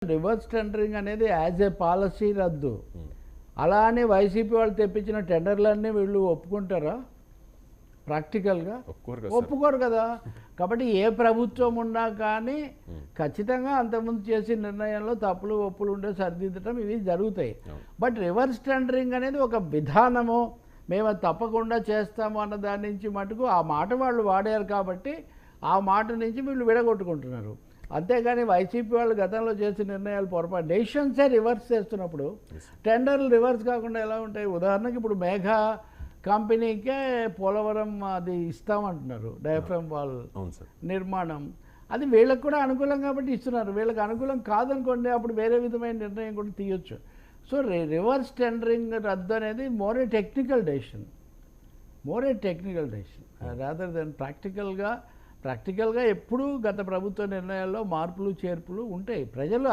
Reverse tendering అనేది as a policy రద్దు. అలా అని వైసీపీ వాళ్ళు తెప్పించిన టెండర్లన్నీ వీళ్ళు ఒప్పుకుంటారా? ప్రాక్టికల్గా ఒప్పుకోరు కదా. కాబట్టి ఏ ప్రభుత్వం ఉన్నా కానీ ఖచ్చితంగా అంతకుముందు చేసిన నిర్ణయంలో తప్పులు ఒప్పులు ఉండే సరిదిద్దటం ఇవి జరుగుతాయి. బట్ రివర్స్ టెండరింగ్ అనేది ఒక విధానము, మేము అది తప్పకుండా చేస్తాము అన్న దాని నుంచి మటుకు ఆ మాట వాళ్ళు వాడారు కాబట్టి ఆ మాట నుంచి వీళ్ళు విడగొట్టుకుంటున్నారు. అంతేగాని వైసీపీ వాళ్ళు గతంలో చేసిన నిర్ణయాలు పొరపాటు డెసిషన్సే రివర్స్ చేస్తున్నప్పుడు టెండర్లు రివర్స్ కాకుండా ఎలా ఉంటాయి? ఉదాహరణకి ఇప్పుడు మేఘా కంపెనీకే పోలవరం అది ఇస్తామంటున్నారు, డయాఫ్రమ్ వాల్ నిర్మాణం. అది వీళ్ళకి కూడా అనుకూలం కాబట్టి ఇస్తున్నారు. వీళ్ళకి అనుకూలం కాదనుకోండి, అప్పుడు వేరే విధమైన నిర్ణయం కూడా తీయొచ్చు. సో రివర్స్ టెండరింగ్ రద్దు అనేది more a technical decision rather than ప్రాక్టికల్గా ఎప్పుడూ గత ప్రభుత్వ నిర్ణయాల్లో మార్పులు చేర్పులు ఉంటాయి. ప్రజలు